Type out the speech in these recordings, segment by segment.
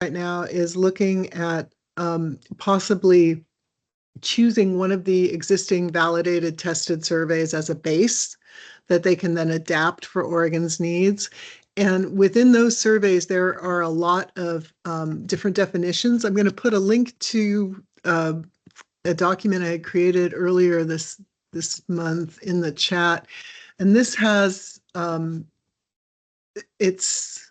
right now is looking at possibly choosing one of the existing validated tested surveys as a base that they can then adapt for Oregon's needs. And within those surveys, there are a lot of different definitions. I'm going to put a link to a document I had created earlier this month in the chat. And this has, it's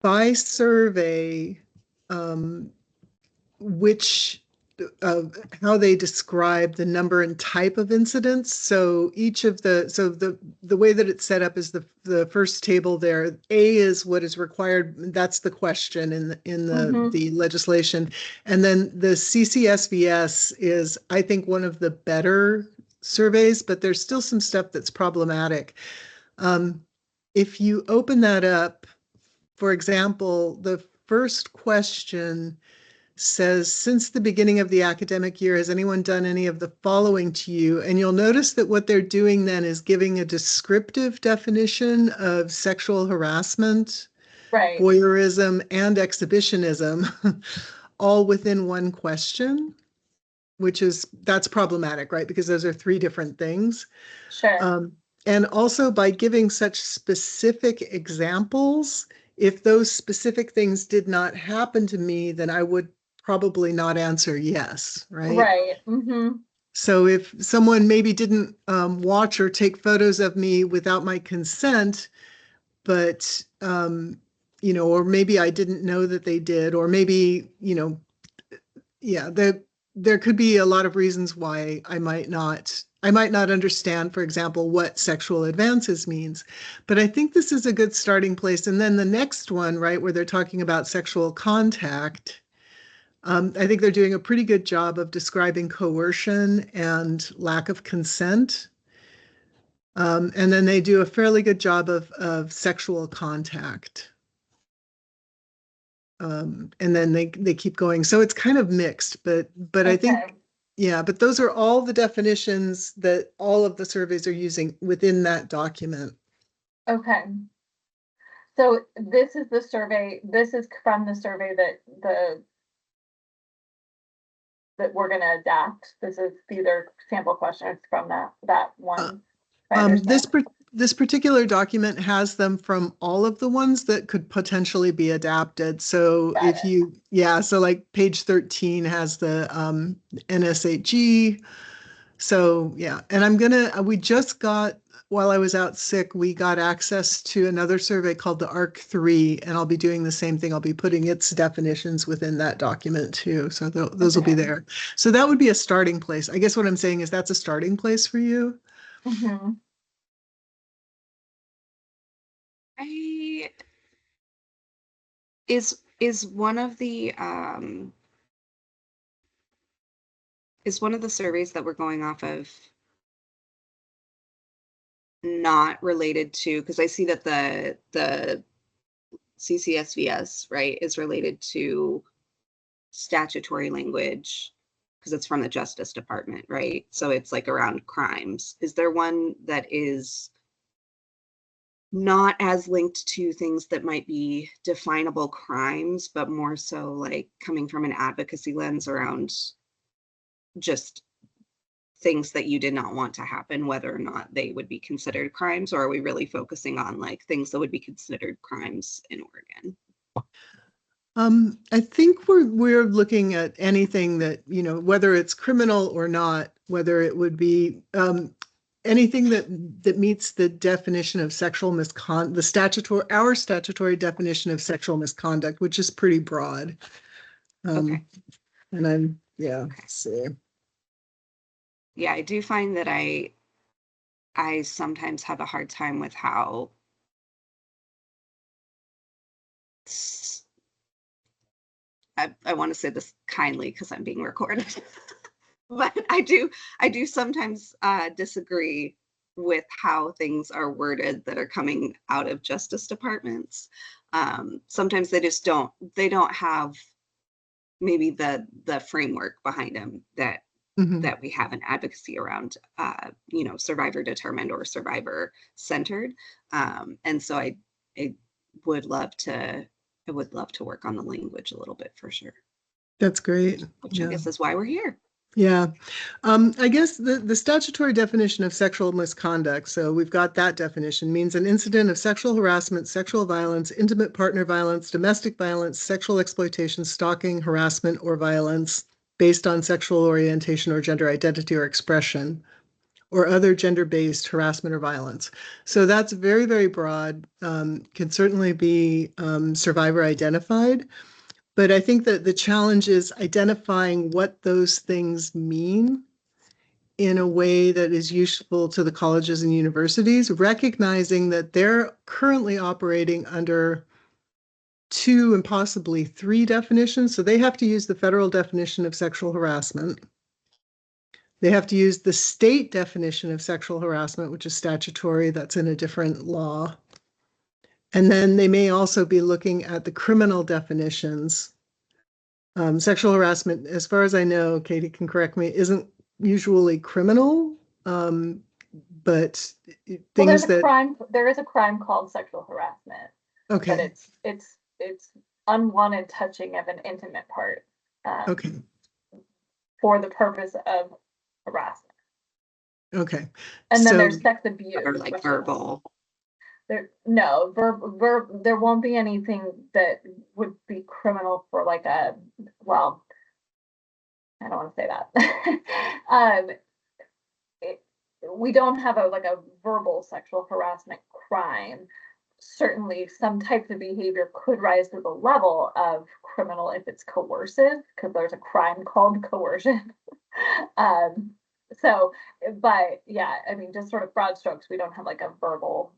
by survey, which how they describe the number and type of incidents. So each of the way that it's set up is the first table there. A is what is required. That's the question in the legislation. And then the CCSVS is, I think, one of the better surveys, but there's still some stuff that's problematic. If you open that up, for example, the first question says, since the beginning of the academic year, has anyone done any of the following to you? And you'll notice that what they're doing then is giving a descriptive definition of sexual harassment, right, voyeurism, and exhibitionism, all within one question, that's problematic, right? Because those are three different things. sure. And also by giving such specific examples, if those specific things did not happen to me, then I would probably not answer yes, right? Right. So if someone maybe didn't watch or take photos of me without my consent, but, or maybe I didn't know that they did, or maybe, yeah, there could be a lot of reasons why I might not understand, for example, what sexual advances means. But I think this is a good starting place. And then the next one, right, where they're talking about sexual contact, I think they're doing a pretty good job of describing coercion and lack of consent. And then they do a fairly good job of sexual contact. And then they keep going. So it's kind of mixed, but Okay. I think, yeah, but those are all the definitions that all of the surveys are using within that document. Okay. So this is the survey, this is from the survey that we're gonna adapt. These are sample questions from that one. This particular document has them from all of the ones that could potentially be adapted. So so like page 13 has the NSHG. So yeah, and we just got, while I was out sick, we got access to another survey called the ARC3, and I'll be doing the same thing. I'll be putting its definitions within that document too. So those will be there. So that would be a starting place. I guess what I'm saying is that's a starting place for you. Is one of the surveys that we're going off of not related to, because I see that the CCSVS, right, is related to statutory language because it's from the Justice Department, right? So it's like around crimes. Is there one that is not as linked to things that might be definable crimes, but more so like coming from an advocacy lens around just things that you did not want to happen, whether or not they would be considered crimes? Or are we really focusing on like things that would be considered crimes in Oregon? I think we're looking at anything that, whether it's criminal or not, whether it would be anything that meets the definition of sexual misconduct, our statutory definition of sexual misconduct, which is pretty broad. Okay. And see. Yeah, I do find that I sometimes have a hard time with how I want to say this kindly because I'm being recorded, but I do sometimes disagree with how things are worded that are coming out of justice departments. Sometimes they just don't have maybe the framework behind them that we have an advocacy around, survivor determined or survivor centered. And so I would love to I would love to work on the language a little bit for sure, That's great. which I guess is why we're here. Yeah. I guess the statutory definition of sexual misconduct, so we've got that definition, means an incident of sexual harassment, sexual violence, intimate partner violence, domestic violence, sexual exploitation, stalking, harassment, or violence based on sexual orientation or gender identity or expression, or other gender-based harassment or violence. So that's very, very broad, can certainly be survivor identified. But I think that the challenge is identifying what those things mean in a way that is useful to the colleges and universities, recognizing that they're currently operating under 2 and possibly 3 definitions. So they have to use the federal definition of sexual harassment. They have to use the state definition of sexual harassment, which is statutory, that's in a different law. And then they may also be looking at the criminal definitions. Sexual harassment, as far as I know, Katie can correct me, isn't usually criminal, but Well, things that, there is a crime called sexual harassment, but okay, it's unwanted touching of an intimate part, okay, for the purpose of harassment. okay. And then So, there's sex abuse. Or like verbal. There won't be anything that would be criminal for like I don't want to say that. We don't have a verbal sexual harassment crime. Certainly some types of behavior could rise to the level of criminal if it's coercive, because there's a crime called coercion. But yeah, I mean, just sort of broad strokes, we don't have like a verbal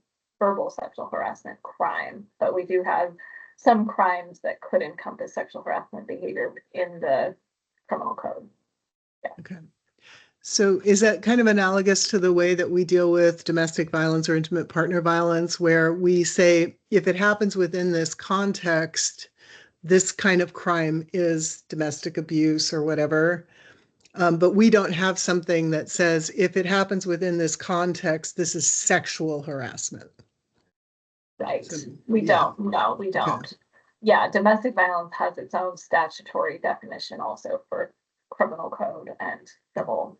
sexual harassment crime, but we do have some crimes that could encompass sexual harassment behavior in the criminal code. Yeah. okay. So is that kind of analogous to the way that we deal with domestic violence or intimate partner violence, where we say, if it happens within this context, this kind of crime is domestic abuse or whatever. But we don't have something that says, if it happens within this context, this is sexual harassment. Right. So, We yeah. don't. No, we don't. Okay. Yeah, domestic violence has its own statutory definition also for criminal code and civil.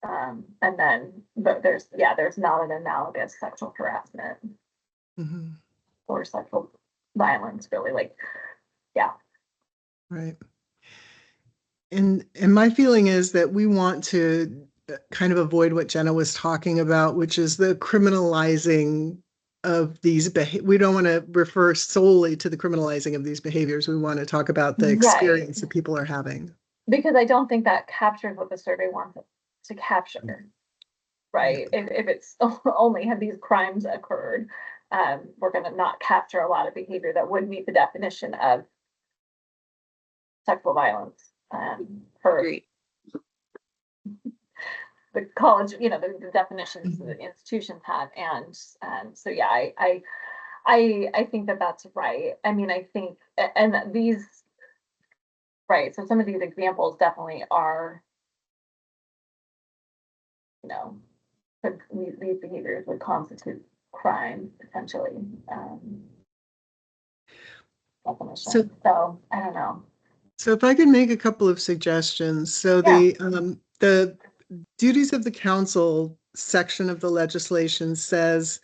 And then, but there's not an analogous sexual harassment Mhm. or sexual violence, really. Like, yeah. Right. And my feeling is that we want to kind of avoid what Jenna was talking about, which is the criminalizing of these we don't want to refer solely to the criminalizing of these behaviors. We want to talk about the experience that people are having. Because I don't think that captures what the survey wants it to capture. Right. Yeah. If it's only have these crimes occurred, we're going to not capture a lot of behavior that would meet the definition of sexual violence. For Great. the college, the definitions the institutions have, and so yeah, I think that that's right. I mean, I think, and these, right. So some of these examples definitely are, these behaviors would constitute crime potentially. Definition. So I don't know. So if I could make a couple of suggestions. So the duties of the council section of the legislation says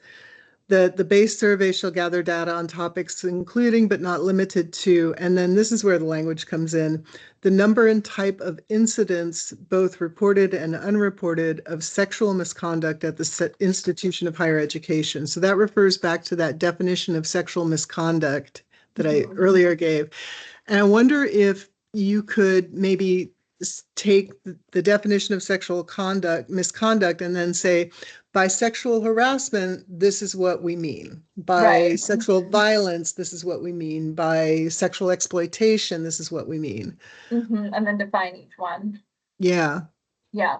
that the base survey shall gather data on topics including but not limited to, and then this is where the language comes in, the number and type of incidents, both reported and unreported, of sexual misconduct at the institution of higher education. So that refers back to that definition of sexual misconduct that I earlier gave. And I wonder if you could maybe take the definition of sexual misconduct, and then say, by sexual harassment, this is what we mean. By sexual violence, this is what we mean. By sexual exploitation, this is what we mean. And then define each one. Yeah. Yeah.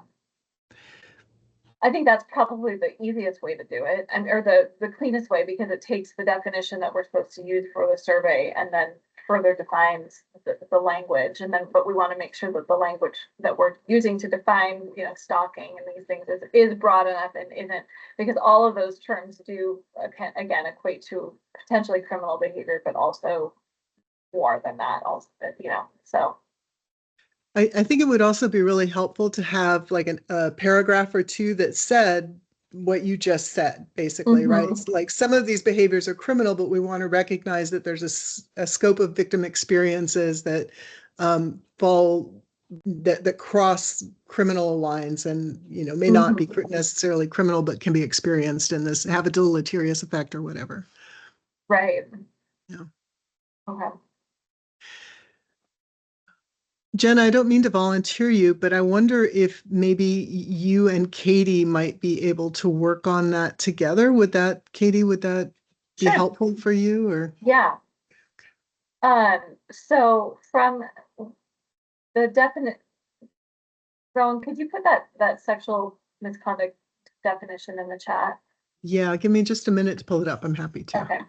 I think that's probably the easiest way to do it, or the cleanest way, because it takes the definition that we're supposed to use for the survey and then further defines the language. And then, but we want to make sure that the language that we're using to define, stalking and these things is broad enough and isn't, because all of those terms do again equate to potentially criminal behavior, but also more than that also, you know, so. I think it would also be really helpful to have like a paragraph or two that said what you just said, basically, right? It's like some of these behaviors are criminal, but we want to recognize that there's a scope of victim experiences that fall that cross criminal lines and, you know, may not be necessarily criminal, but can be experienced in this, have a deleterious effect or whatever. Right. Yeah. Okay. Jen, I don't mean to volunteer you, but I wonder if maybe you and Katie might be able to work on that together. Katie, would that be Sure. helpful for you or? Yeah. So from the definite, Rowan, could you put that sexual misconduct definition in the chat? Yeah, give me just a minute to pull it up. I'm happy to. Okay.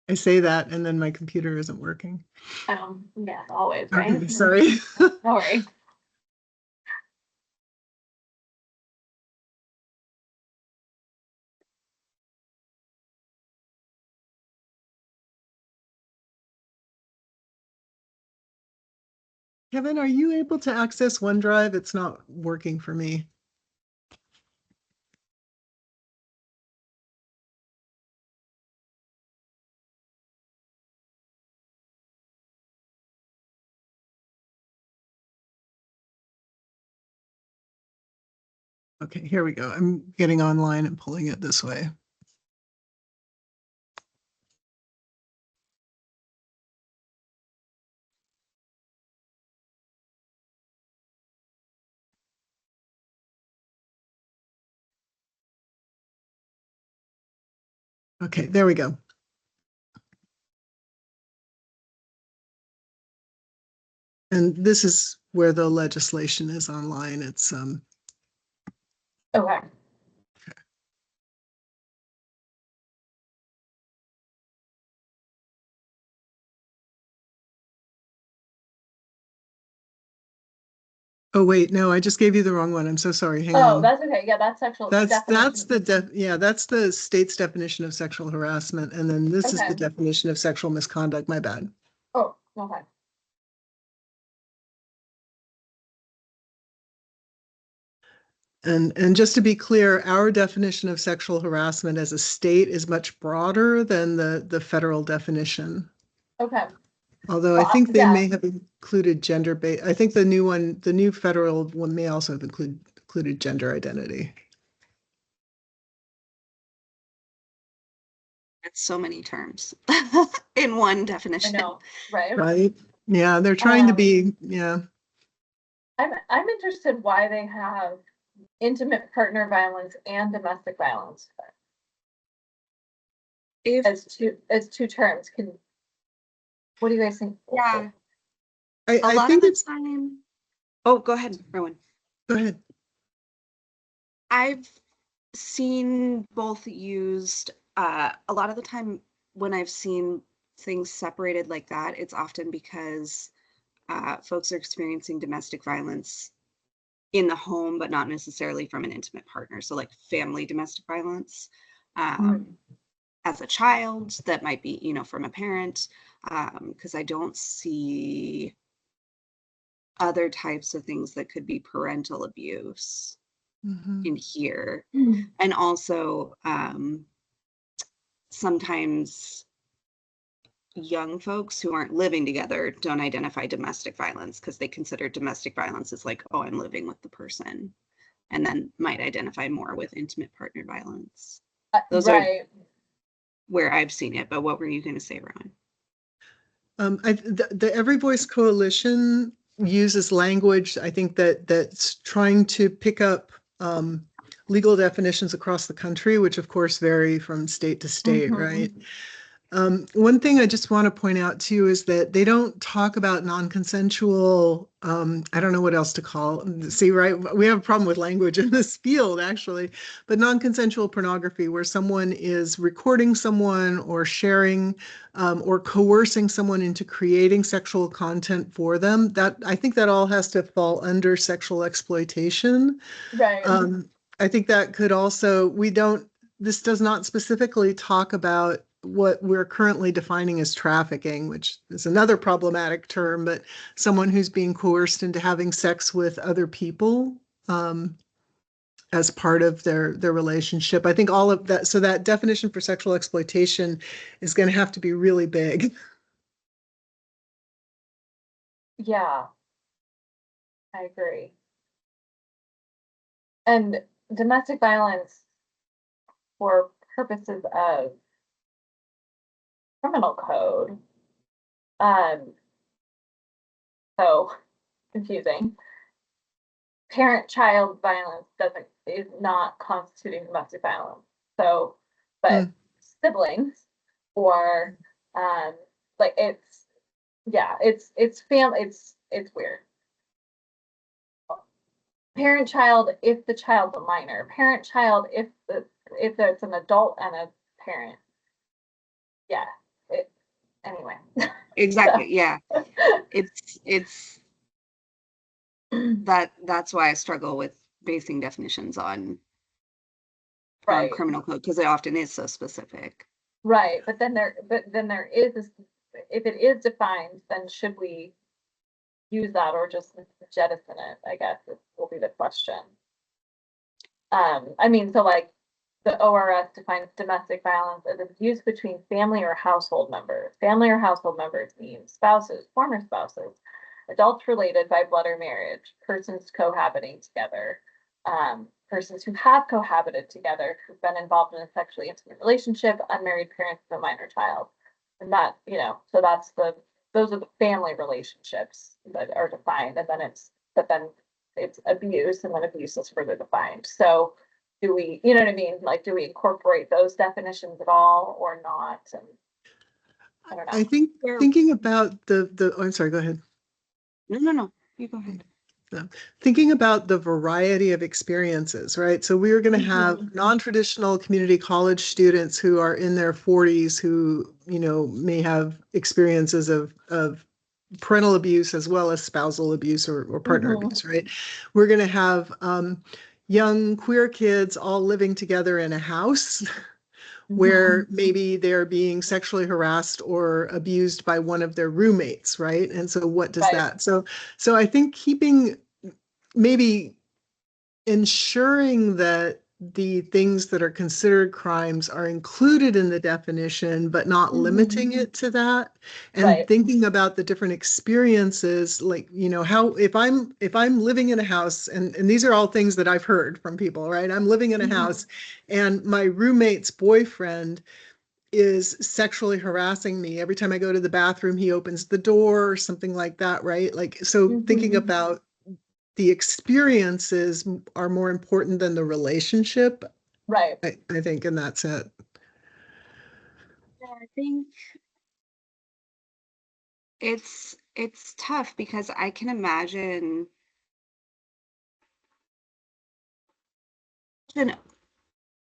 I say that and then my computer isn't working. Yeah, always, right? Okay, sorry. No worries. Kevin, are you able to access OneDrive? It's not working for me. Okay, here we go. I'm getting online and pulling it this way. Okay, there we go. And this is where the legislation is online. It's Okay. oh wait, no, I just gave you the wrong one. I'm so sorry. Hang Oh, on. that's okay. Yeah, that's sexual. That's definition. that's the state's definition of sexual harassment, and then this is Okay. the definition of sexual misconduct. My bad. Oh, okay. And just to be clear, our definition of sexual harassment as a state is much broader than the federal definition. Okay. Although I Well, think they yeah. may have included gender-based. I think the new federal one may also have included gender identity. It's so many terms in one I definition. know, right? Right? Yeah, they're trying to be, yeah. I'm interested why they have intimate partner violence and domestic violence If as two terms. What do you guys think? yeah, I a lot of think the it's, time. Oh, go ahead, Rowan. go ahead. I've seen both used a lot of the time when I've seen things separated like that, it's often because folks are experiencing domestic violence in the home, but not necessarily from an intimate partner. So like family domestic violence as a child, that might be, you know, from a parent, because I don't see other types of things that could be parental abuse in here. And also sometimes young folks who aren't living together don't identify domestic violence because they consider domestic violence as like, oh, I'm living with the person, and then might identify more with intimate partner violence. Those right. are where I've seen it. But what were you going to say, Rowan? The Every Voice Coalition uses language, I think that's trying to pick up legal definitions across the country, which of course vary from state to state, right? One thing I just want to point out too is that they don't talk about non-consensual, I don't know what else to call. See, right? We have a problem with language in this field actually, but non-consensual pornography, where someone is recording someone or sharing or coercing someone into creating sexual content for them. That I think that all has to fall under sexual exploitation. Right. I think that could also, this does not specifically talk about what we're currently defining as trafficking, which is another problematic term, but someone who's being coerced into having sex with other people as part of their relationship. I think all of that, so that definition for sexual exploitation is going to have to be really big. Yeah, I agree. And domestic violence for purposes of criminal code, um, so confusing. Parent-child violence is not constituting domestic violence. So, but Mm. siblings or like it's family, it's weird. Parent-child if the child's a minor. Parent-child if it's an adult and a parent. Yeah. It anyway. Exactly. Yeah. It's that's why I struggle with basing definitions on Right. criminal code, because it often is so specific. Right. But then there is this, if it is defined, then should we use that or just jettison it, I guess will be the question. I mean, so like the ORS defines domestic violence as abuse between family or household members. Family or household members means spouses, former spouses, adults related by blood or marriage, persons cohabiting together, persons who have cohabited together, who've been involved in a sexually intimate relationship, unmarried parents of a minor child. And that, so those are the family relationships that are defined, and then it's abuse, and then abuse is further defined. So do we, you know what I mean? Like, do we incorporate those definitions at all or not? And I don't know. I think thinking about oh, I'm sorry, go ahead. No, you go ahead. Thinking about the variety of experiences, right? So we are going to have non-traditional community college students who are in their 40s who, may have experiences of parental abuse as well as spousal abuse or partner abuse, right? We're going to have young queer kids all living together in a house where maybe they're being sexually harassed or abused by one of their roommates, right? And so what does Right. that? So I think maybe ensuring that the things that are considered crimes are included in the definition, but not limiting it to that, and Right. thinking about the different experiences, like, how if I'm living in a house, and these are all things that I've heard from people, right? I'm living in a house and my roommate's boyfriend is sexually harassing me. Every time I go to the bathroom, he opens the door or something like that, right? Like, so thinking about the experiences are more important than the relationship. Right. I think, and that's it. Yeah, I think it's tough because I can imagine an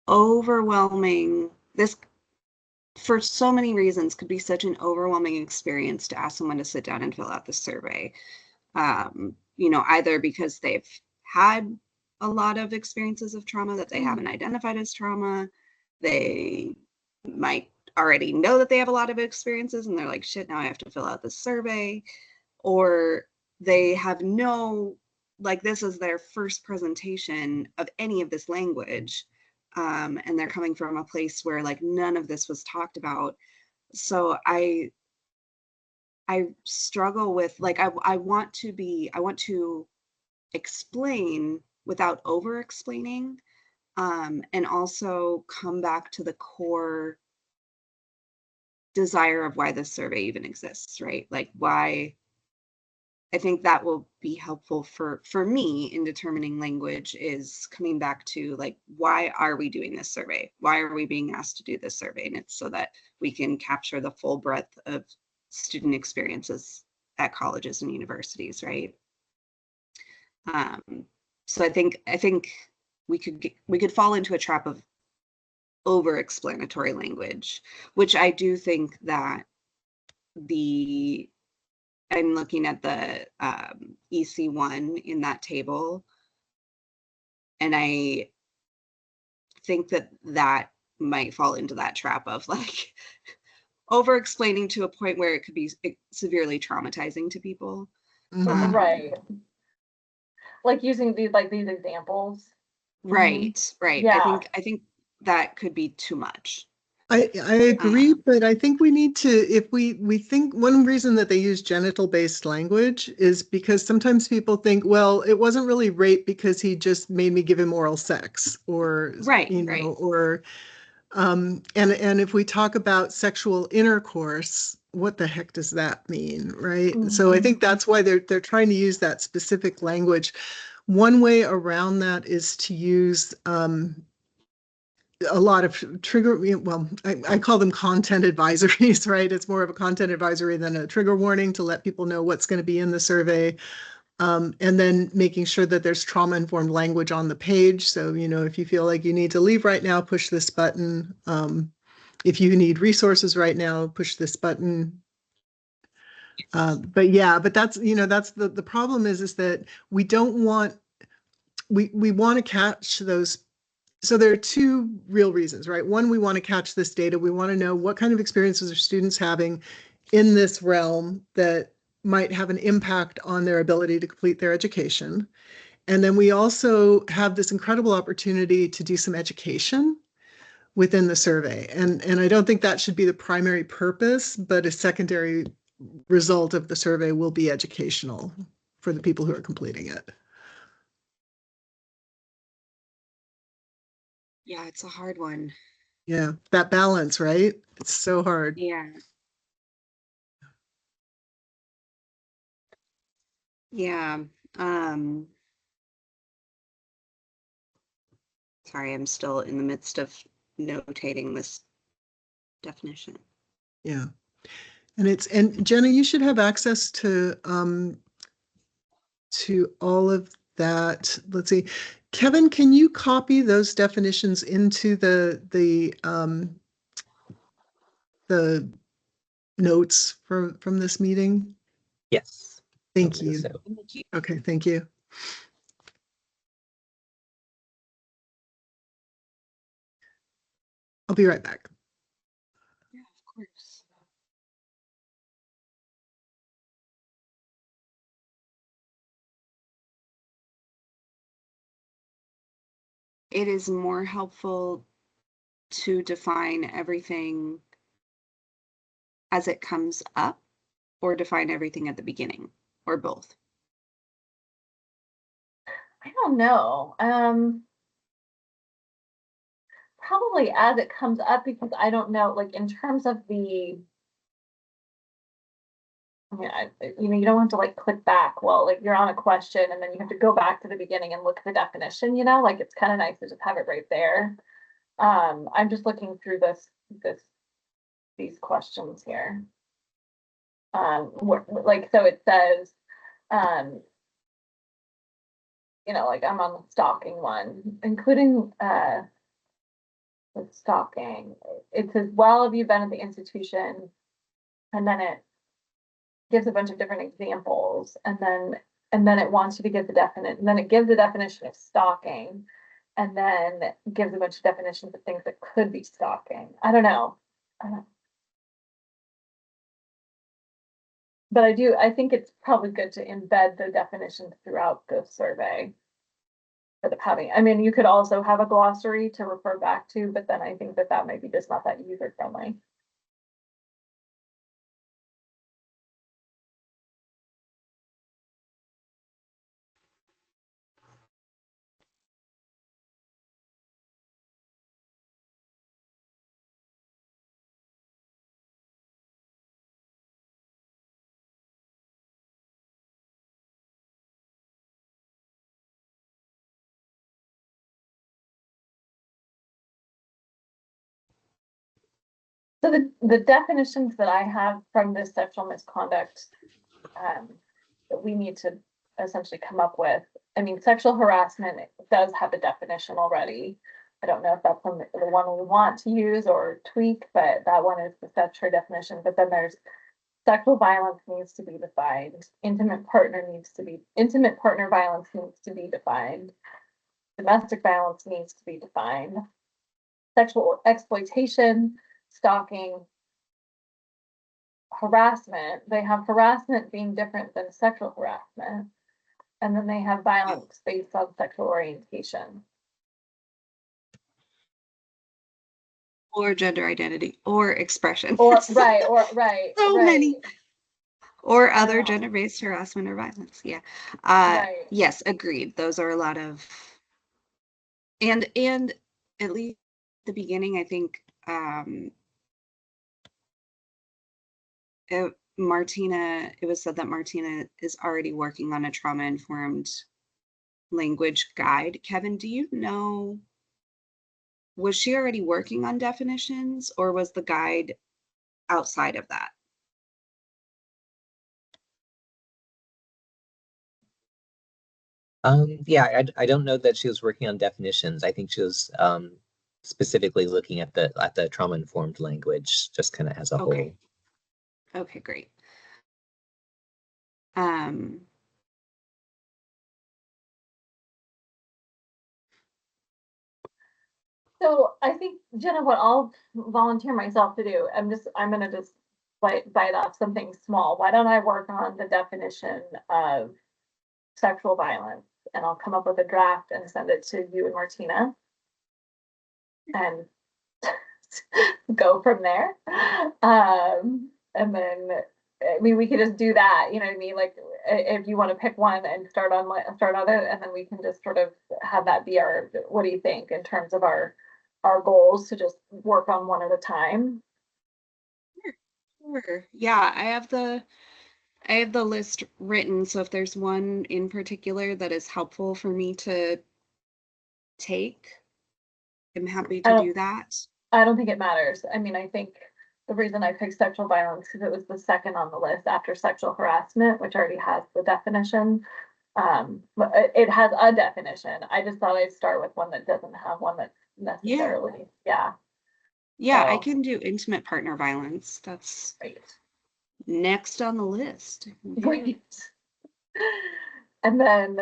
overwhelming this for so many reasons could be such an overwhelming experience to ask someone to sit down and fill out the survey. Either because they've had a lot of experiences of trauma that they haven't identified as trauma, they might already know that they have a lot of experiences and they're like, shit, now I have to fill out this survey, or they have this is their first presentation of any of this language, and they're coming from a place where like none of this was talked about. So I struggle with I want to explain without over explaining, and also come back to the core desire of why this survey even exists, right? Like why I think that will be helpful for me in determining language, is coming back to like, why are we doing this survey? Why are we being asked to do this survey? And it's so that we can capture the full breadth of student experiences at colleges and universities, right? So I think we could fall into a trap of over-explanatory language, which I do think that I'm looking at the EC1 in that table, and I think that might fall into that trap of like over-explaining to a point where it could be severely traumatizing to people. Mhm. Right. Like using these examples. Right. Yeah. I think that could be too much. I agree, but I think we need to, if we think one reason that they use genital-based language is because sometimes people think, well, it wasn't really rape because he just made me give him oral sex, or Right, you know, right. or and if we talk about sexual intercourse, what the heck does that mean, right? So I think that's why they're trying to use that specific language. One way around that is to use a lot of trigger, well, I call them content advisories, right? It's more of a content advisory than a trigger warning to let people know what's going to be in the survey. And then making sure that there's trauma-informed language on the page. So, if you feel like you need to leave right now, push this button. If you need resources right now, push this button. But that's, that's the problem is that we don't want, we want to catch those. So there are two real reasons, right? One, we want to catch this data. We want to know what kind of experiences are students having in this realm that might have an impact on their ability to complete their education. And then we also have this incredible opportunity to do some education within the survey. And I don't think that should be the primary purpose, but a secondary result of the survey will be educational for the people who are completing it. Yeah, it's a hard one. Yeah, that balance, right? It's so hard. Yeah. Yeah. Um, Sorry, I'm still in the midst of notating this definition. Yeah. And Jenna, you should have access to all of that. Let's see. Kevin, can you copy those definitions into the notes from this meeting? Yes. Thank you. So. Thank you. Okay, thank you. I'll be right back. Yeah, of course. It is more helpful to define everything as it comes up, or define everything at the beginning, or both. I don't know. Probably as it comes up, because I don't know, like in terms of you don't have to like click back. Well, like you're on a question and then you have to go back to the beginning and look at the definition, like it's kind of nice to just have it right there. I'm just looking through these questions here. So it says, um, like I'm on the stalking one, including with stalking. It says, well, have you been at the institution? And then it gives a bunch of different examples, and then it wants you to give the definite, and then it gives the definition of stalking, and then gives a bunch of definitions of things that could be stalking. I don't know. But I think it's probably good to embed the definitions throughout the survey. For the having, I mean, you could also have a glossary to refer back to, but then I think that might be just not that user friendly. So the definitions that I have from this sexual misconduct, that we need to essentially come up with. I mean, sexual harassment does have a definition already. I don't know if that's the one we want to use or tweak, but that one is the statutory definition. But then there's sexual violence needs to be defined. Intimate partner violence needs to be defined. Domestic violence needs to be defined. Sexual exploitation, stalking, harassment. They have harassment being different than sexual harassment. And then they have violence based on sexual orientation. Or gender identity or expression. Or So right. many. Or other gender-based harassment or violence. Yeah. Right. Yes, agreed. Those are a lot of, and at least at the beginning, I think it was said that Martina is already working on a trauma-informed language guide. Kevin, do you know, was she already working on definitions, or was the guide outside of that? Yeah, I don't know that she was working on definitions. I think she was specifically looking at the trauma-informed language, just kind of as a whole. Okay, great. So I think, Jenna, what I'll volunteer myself to do, I'm gonna just bite off something small. Why don't I work on the definition of sexual violence, and I'll come up with a draft and send it to you and Martina, and go from there. And then, I mean, we could just do that, you know what I mean? Like, if you want to pick one and start on it, and then we can just sort of have that be our, what do you think in terms of our goals, to just work on one at a time? Sure. Yeah, I have the list written, so if there's one in particular that is helpful for me to take, I'm happy to do that. I don't think it matters. I mean, I think the reason I picked sexual violence because it was the second on the list after sexual harassment, which already has the definition. But it has a definition. I just thought I'd start with one that doesn't have one that's necessarily, yeah. Yeah, I So, can do intimate partner violence. That's great. next on the list. Great. And then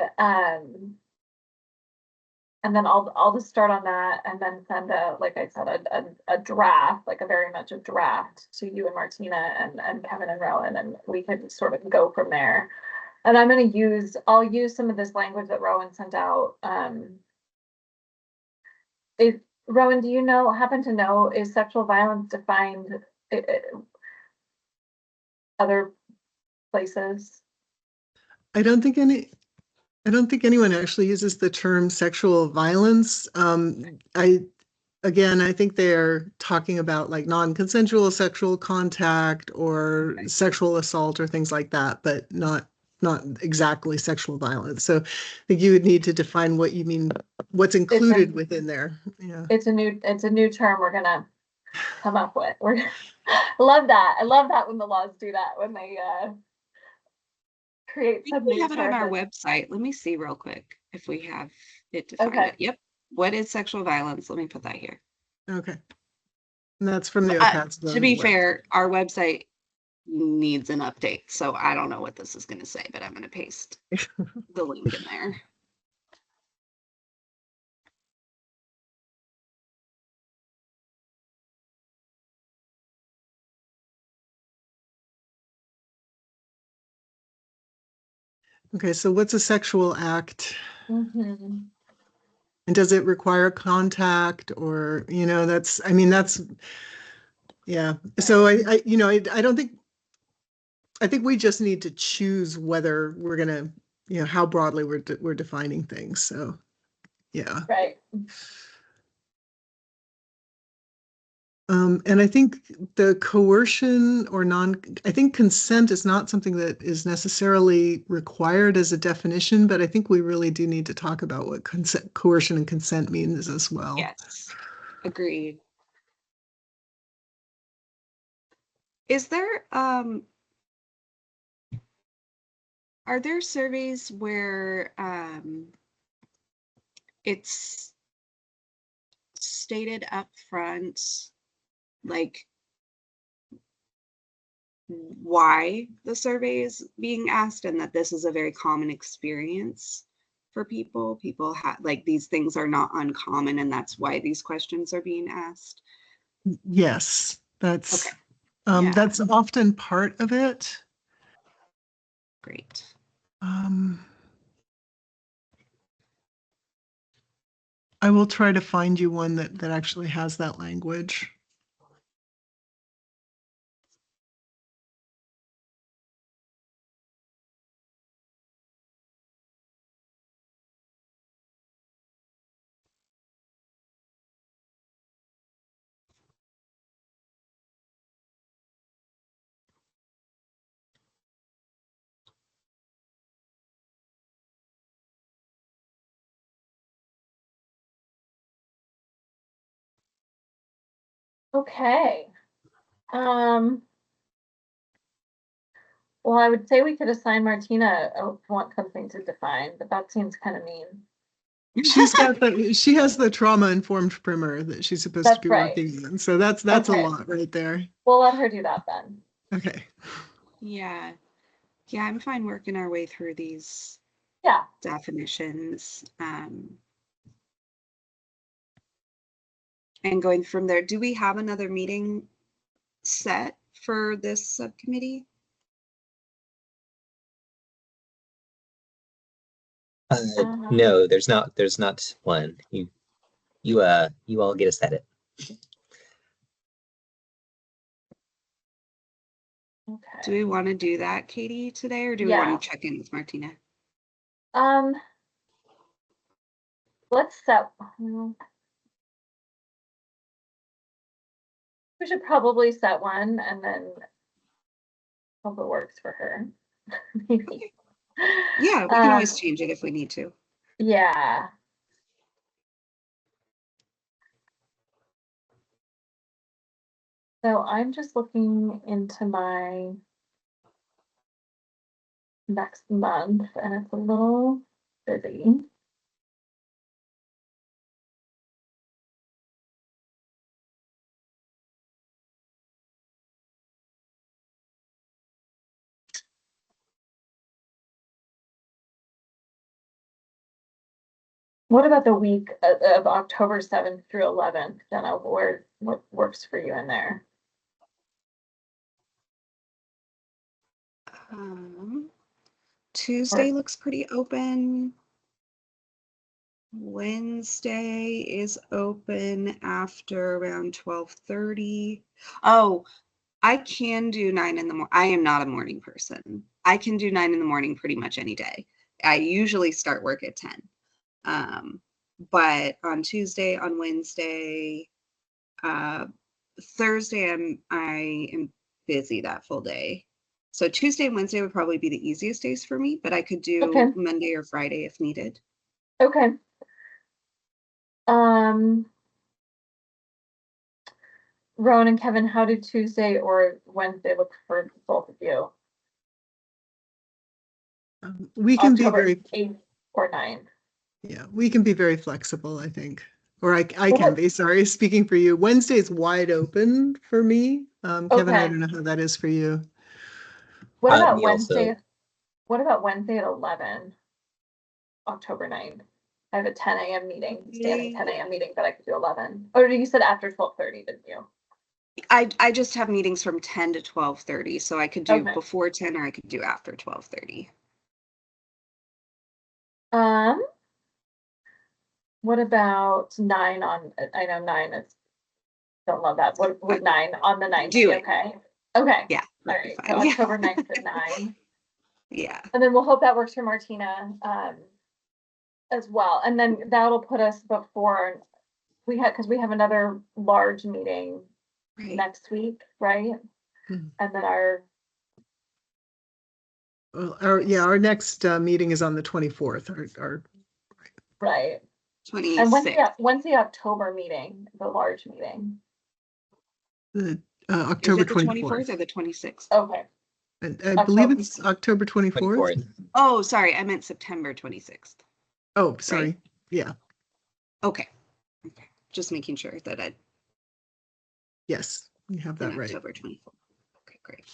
I'll just start on that and then send like I said, a draft, like a very much a draft to you and Martina and Kevin and Rowan, and we can sort of go from there. And I'll use some of this language that Rowan sent out. Rowan, do you happen to know, is sexual violence defined other places? I don't think anyone actually uses the term sexual violence. I think they're talking about like non-consensual sexual contact or sexual assault or things like that, but not exactly sexual violence. So I think you would need to define what you mean, what's included within there. Yeah. It's a new term we're gonna come up with. Love that. I love that when the laws do that, when they create some We new have it on our term. website. Let me see real quick if we have it defined. Okay. Yep. What is sexual violence? Let me put that here. Okay. And that's from the OPATS. To be fair, our website needs an update, so I don't know what this is going to say, but I'm going to paste the link in there. Okay, so what's a sexual act? Mm-hmm. And does it require contact, or, yeah. So I don't think, I think we just need to choose whether we're gonna, how broadly we're defining things. So, yeah. Right. And I think the coercion or I think consent is not something that is necessarily required as a definition, but I think we really do need to talk about what coercion and consent means as well. Yes, agreed. Is there, are there surveys where it's stated up front, like why the survey is being asked and that this is a very common experience for people? People have, like, these things are not uncommon and that's why these questions are being asked? Yes, that's Okay. Yeah. that's often part of it. Great. I will try to find you one that actually has that language. Okay. Well, I would say we could assign Martina want something to define, but that seems kind of mean. She has the trauma-informed primer that she's supposed to That's be right. working on. So that's a Okay. lot right there. We'll let her do that then. Okay. Yeah. Yeah, I'm fine working our way through these Yeah. definitions. And going from there. Do we have another meeting set for this subcommittee? No, there's not one. You all get to set it. Okay. Do we want to do that, Katie, today, or do we want to check in with Martina? Let's set. We should probably set one and then hope it works for her. Maybe. Yeah, we can always change it if we need to. Yeah. So I'm just looking into my next month and it's a little busy. What about the week of October 7th through 11th? Jenna, what works for you in there? Tuesday looks pretty open. Wednesday is open after around 12:30. Oh, I can do 9 in the morning. I am not a morning person. I can do 9 in the morning pretty much any day. I usually start work at 10. But on Tuesday, on Wednesday, Thursday, I am busy that full day. So Tuesday and Wednesday would probably be the easiest days for me, but I could do Monday or Friday if needed. Okay. Rowan and Kevin, how did Tuesday or Wednesday look for both of you? We can October be 8th or 9th. Yeah, we can be very flexible, I think. Or I can be, sorry, speaking for you. Wednesday's wide open for me. Kevin, I don't know how that is for you. What about Wednesday? What about Wednesday at 11, October 9th? I have a 10 a.m. meeting, standing 10 a.m. meeting, but I could do 11. Or you said after 12:30, didn't you? I just have meetings from 10 to 12:30, so I could do before 10 or I could do after 12:30. What about 9 on, I know 9 is, don't love that. What would 9 on the 9th be okay? Okay. Yeah. All right. So October 9th at 9. Yeah. And then we'll hope that works for Martina as well. And then that'll put us before because we have another large meeting next week, right? And then our next meeting is on the 24th. Right. 26th. And when's the October meeting, the large meeting? Is October it the 24th 24th. or the 26th? Okay, And I believe it's October 24th. 24th. Oh, sorry, I meant September 26th. Oh, sorry. Yeah. Okay. Okay. Just making sure that I Yes, you have in that right. October 24th. Okay, great.